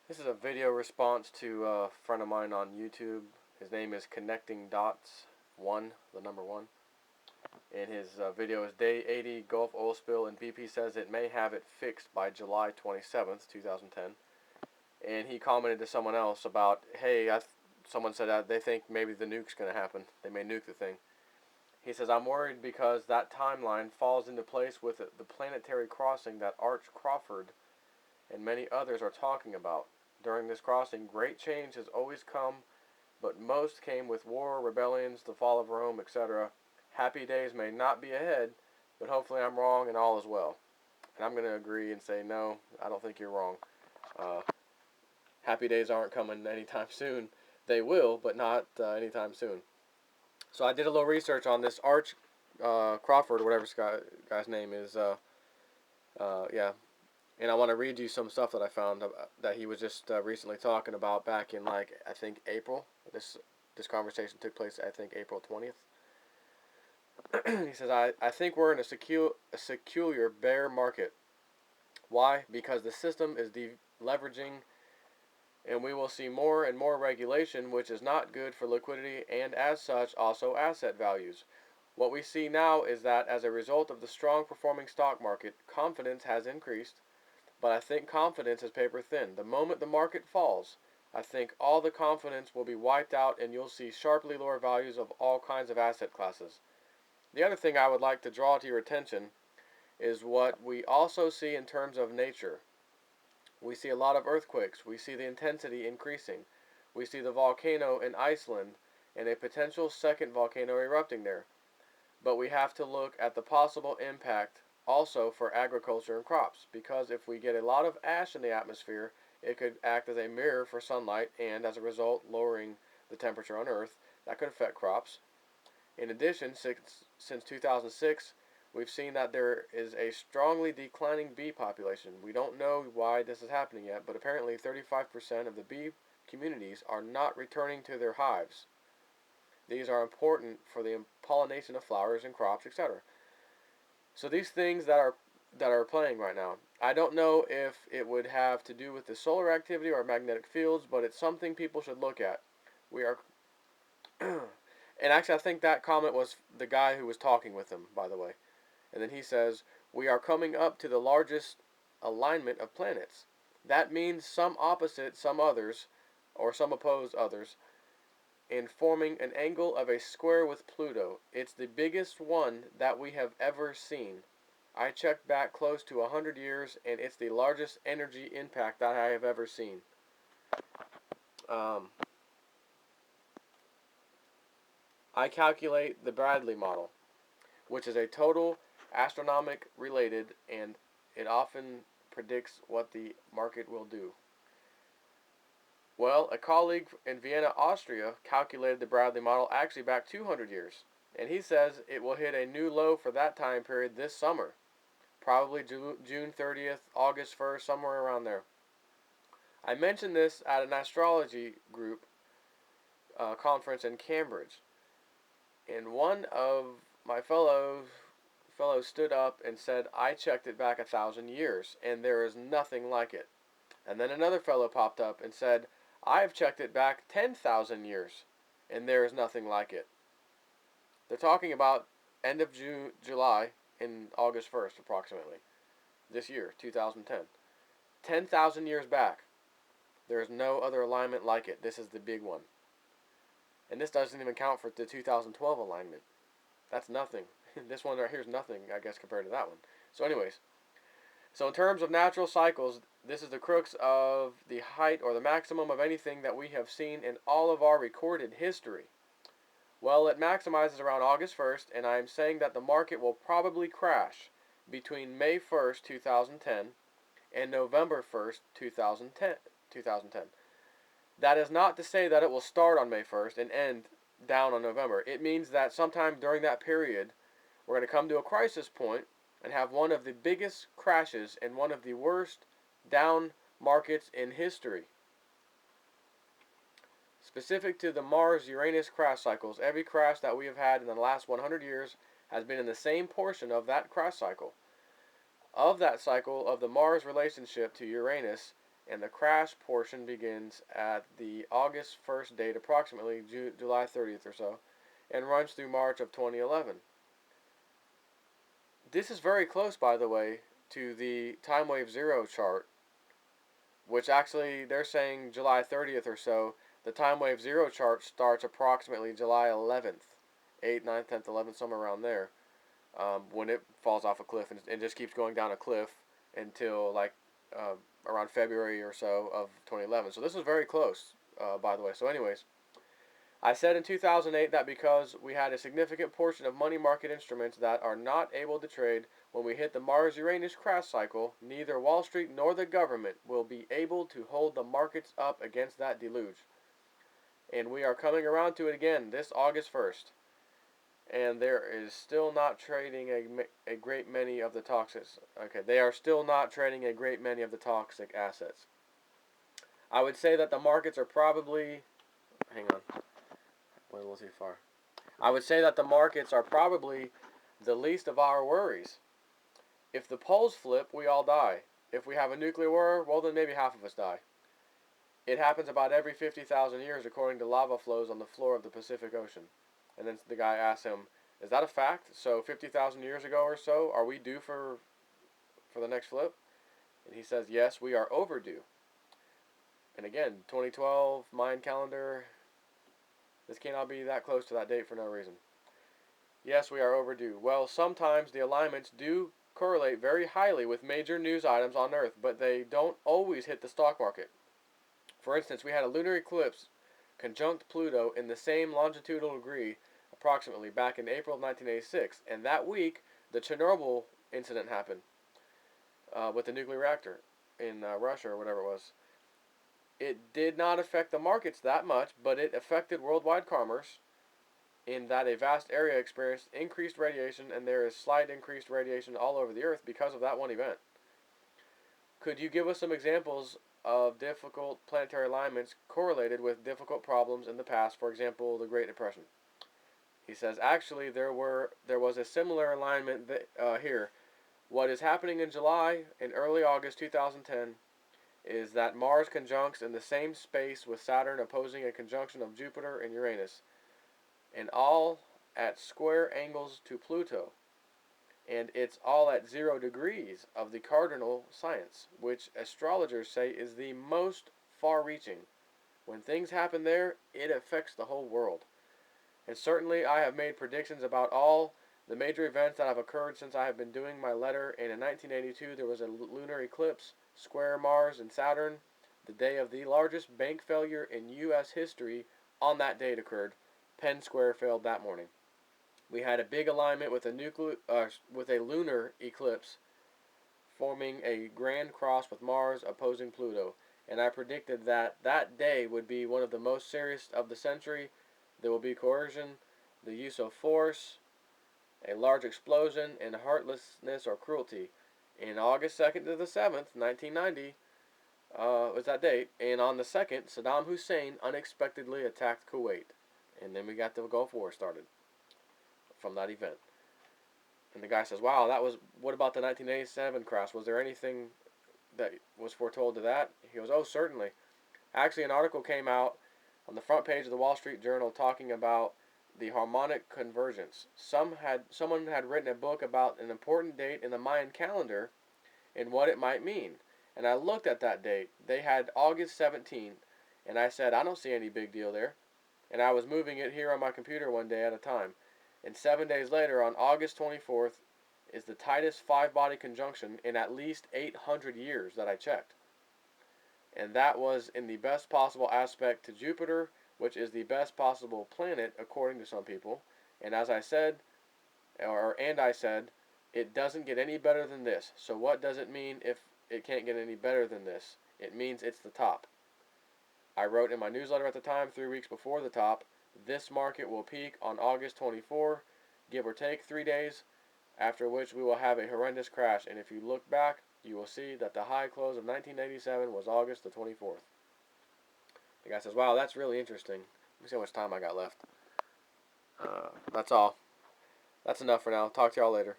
This is a video response to a friend of mine on YouTube. His name is Connecting Dots 1, the number 1. And his video is Day 80 Gulf oil spill, and BP says it may have it fixed by July 27th, 2010. And he commented to someone else about, hey, someone said that they think maybe the nuke's going to happen. They may nuke the thing. He says, I'm worried because that timeline falls into place with the planetary crossing that Arch Crawford and many others are talking about. During this crossing, great change has always come, but most came with war, rebellions, the fall of Rome, etc. Happy days may not be ahead, but hopefully I'm wrong and all is well. And I'm going to agree and say, no, I don't think you're wrong. Happy days aren't coming anytime soon. They will, but not anytime soon. So I did a little research on this Arch Crawford, or whatever this guy's name is. Yeah. And I want to read you some stuff that I found that he was just recently talking about back in, like, I think April. This conversation took place, I think, April 20th. He says, I think we're in a secular bear market. Why? Because the system is deleveraging, and we will see more and more regulation, which is not good for liquidity and, as such, also asset values. What we see now is that as a result of the strong performing stock market, confidence has increased. But I think confidence is paper thin. The moment the market falls, I think all the confidence will be wiped out and you'll see sharply lower values of all kinds of asset classes. The other thing I would like to draw to your attention is what we also see in terms of nature. We see a lot of earthquakes. We see the intensity increasing. We see the volcano in Iceland and a potential second volcano erupting there. But we have to look at the possible impact also for agriculture and crops, because if we get a lot of ash in the atmosphere, it could act as a mirror for sunlight and, as a result, lowering the temperature on Earth. That could affect crops. In addition, since 2006, we've seen that there is a strongly declining bee population. We don't know why this is happening yet, but apparently 35% of the bee communities are not returning to their hives. These are important for the pollination of flowers and crops, etc. So these things that are playing right now, I don't know if it would have to do with the solar activity or magnetic fields, but it's something people should look at. We are, and actually I think that comment was the guy who was talking with him, by the way. And then he says, we are coming up to the largest alignment of planets. That means some opposite some others, or some oppose others, in forming an angle of a square with Pluto. It's the biggest one that we have ever seen. I checked back close to 100 years, and it's the largest energy impact that I have ever seen. I calculate the Bradley model, which is a total astronomic related, and it often predicts what the market will do. Well, a colleague in Vienna, Austria, calculated the Bradley model actually back 200 years, and he says it will hit a new low for that time period this summer, probably June 30th, August 1st, somewhere around there. I mentioned this at an astrology group conference in Cambridge, and one of my fellows stood up and said, I checked it back 1,000 years, and there is nothing like it. And then another fellow popped up and said, I have checked it back 10,000 years, and there is nothing like it. They're talking about end of July and August 1st, approximately, this year, 2010. 10,000 years back, there is no other alignment like it. This is the big one. And this doesn't even count for the 2012 alignment. That's nothing. This one right here is nothing, I guess, compared to that one. So anyways, so in terms of natural cycles, this is the crux of the height or the maximum of anything that we have seen in all of our recorded history. Well, it maximizes around August 1st, and I am saying that the market will probably crash between May 1st, 2010 and November 1st, 2010. That is not to say that it will start on May 1st and end down on November. It means that sometime during that period, we're going to come to a crisis point and have one of the biggest crashes and one of the worst down markets in history. Specific to the Mars-Uranus crash cycles, every crash that we have had in the last 100 years has been in the same portion of that crash cycle. Of that cycle of the Mars relationship to Uranus, and the crash portion begins at the August 1st date, approximately July 30th or so, and runs through March of 2011. This is very close, by the way, to the time wave zero chart, which actually they're saying July 30th or so. The time wave zero chart starts approximately July 11th, 8th, 9th, 10th, 11th, somewhere around there, when it falls off a cliff and just keeps going down a cliff until like around February or so of 2011. So this is very close, by the way. So anyways, I said in 2008 that because we had a significant portion of money market instruments that are not able to trade when we hit the Mars-Uranus crash cycle, neither Wall Street nor the government will be able to hold the markets up against that deluge. And we are coming around to it again this August 1st. And there is still not trading a great many of the toxics. Okay, they are still not trading a great many of the toxic assets. I would say that the markets are probably... Hang on. Went a little too far. I would say that the markets are probably the least of our worries. If the poles flip, we all die. If we have a nuclear war, well then maybe half of us die. It happens about every 50,000 years according to lava flows on the floor of the Pacific Ocean. And then the guy asks him, is that a fact? So 50,000 years ago or so, are we due for the next flip? And he says, yes, we are overdue. And again, 2012, Mayan calendar, this cannot be that close to that date for no reason. Yes, we are overdue. Well, sometimes the alignments do correlate very highly with major news items on Earth, but they don't always hit the stock market. For instance, we had a lunar eclipse conjunct Pluto in the same longitudinal degree approximately back in April of 1986, and that week the Chernobyl incident happened with the nuclear reactor in Russia or whatever it was. It did not affect the markets that much, but it affected worldwide commerce in that a vast area experienced increased radiation, and there is slight increased radiation all over the Earth because of that one event. Could you give us some examples of difficult planetary alignments correlated with difficult problems in the past, for example, the Great Depression? He says, actually, there was a similar alignment here. What is happening in July and early August 2010 is that Mars conjuncts in the same space with Saturn opposing a conjunction of Jupiter and Uranus, and all at square angles to Pluto. And it's all at 0 degrees of the cardinal science, which astrologers say is the most far-reaching. When things happen there, it affects the whole world. And certainly I have made predictions about all the major events that have occurred since I have been doing my letter, and in 1982 there was a lunar eclipse, square Mars and Saturn. The day of the largest bank failure in U.S. history on that date occurred. Penn Square failed that morning. We had a big alignment with a lunar eclipse forming a grand cross with Mars opposing Pluto, and I predicted that that day would be one of the most serious of the century. There will be coercion, the use of force, a large explosion, and heartlessness or cruelty. In August 2nd to the 7th, 1990, was that date, and on the 2nd, Saddam Hussein unexpectedly attacked Kuwait. And then we got the Gulf War started from that event. And the guy says, wow, what about the 1987 crash? Was there anything that was foretold to that? He goes, oh, certainly. Actually, an article came out on the front page of the Wall Street Journal talking about the harmonic convergence. Someone had written a book about an important date in the Mayan calendar and what it might mean. And I looked at that date. They had August 17th, and I said, I don't see any big deal there. And I was moving it here on my computer one day at a time. And 7 days later, on August 24th, is the tightest five-body conjunction in at least 800 years that I checked. And that was in the best possible aspect to Jupiter, which is the best possible planet according to some people. And as I said, it doesn't get any better than this. So what does it mean if it can't get any better than this? It means it's the top. I wrote in my newsletter at the time, 3 weeks before the top, this market will peak on August 24, give or take 3 days, after which we will have a horrendous crash. And if you look back, you will see that the high close of 1987 was August the 24th. The guy says, wow, that's really interesting. Let me see how much time I got left. That's all. That's enough for now. Talk to y'all later.